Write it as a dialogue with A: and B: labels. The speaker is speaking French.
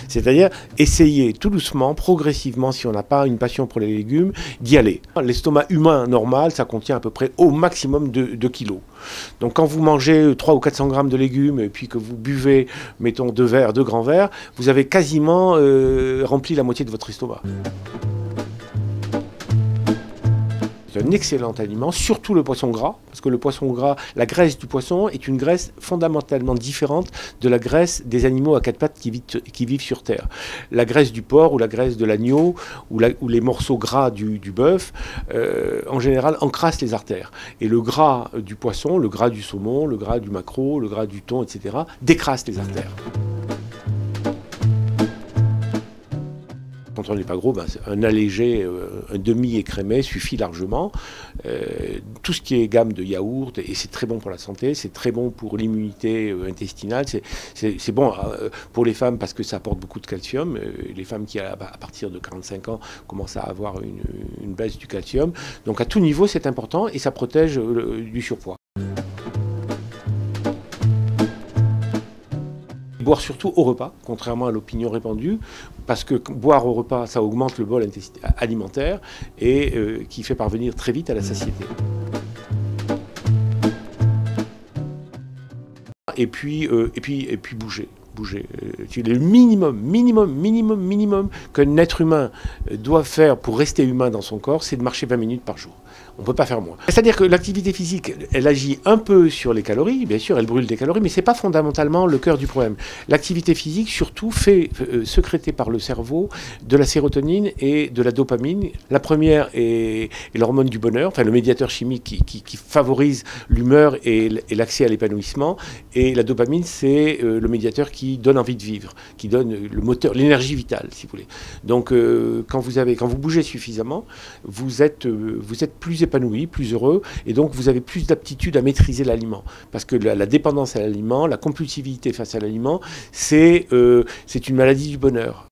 A: C'est-à-dire essayer tout doucement, progressivement, si on n'a pas une passion pour les légumes, d'y aller. L'estomac humain normal, ça contient à peu près au maximum de 2 kilos. Donc quand vous mangez 300 ou 400 grammes de légumes et puis que vous buvez, mettons, 2 grands verres, vous avez quasiment rempli la moitié de votre estomac. C'est un excellent aliment, surtout le poisson gras, parce que le poisson gras, la graisse du poisson est une graisse fondamentalement différente de la graisse des animaux à 4 pattes qui vivent sur Terre. La graisse du porc ou la graisse de l'agneau ou les morceaux gras du bœuf, en général, encrassent les artères. Et le gras du poisson, le gras du saumon, le gras du maquereau, le gras du thon, etc., décrasse les artères. Quand on n'est pas gros, un allégé, un demi-écrémé suffit largement. Tout ce qui est gamme de yaourt, et c'est très bon pour la santé, c'est très bon pour l'immunité intestinale, c'est bon pour les femmes parce que ça apporte beaucoup de calcium. Les femmes qui, à partir de 45 ans, commencent à avoir une baisse du calcium. Donc à tout niveau, c'est important et ça protège du surpoids. Boire surtout au repas, contrairement à l'opinion répandue, parce que boire au repas, ça augmente le bol alimentaire et qui fait parvenir très vite à la satiété. Et puis bouger. C'est le minimum qu'un être humain doit faire pour rester humain dans son corps, c'est de marcher 20 minutes par jour. On ne peut pas faire moins. C'est-à-dire que l'activité physique, elle agit un peu sur les calories, bien sûr, elle brûle des calories, mais ce n'est pas fondamentalement le cœur du problème. L'activité physique, surtout, fait sécréter par le cerveau de la sérotonine et de la dopamine. La première est l'hormone du bonheur, enfin le médiateur chimique qui favorise l'humeur et l'accès à l'épanouissement. Et la dopamine, c'est le médiateur qui donne envie de vivre, qui donne le moteur, l'énergie vitale, si vous voulez. Donc, quand vous bougez suffisamment, vous êtes plus épanoui, plus heureux, et donc vous avez plus d'aptitude à maîtriser l'aliment. Parce que la dépendance à l'aliment, la compulsivité face à l'aliment, c'est une maladie du bonheur.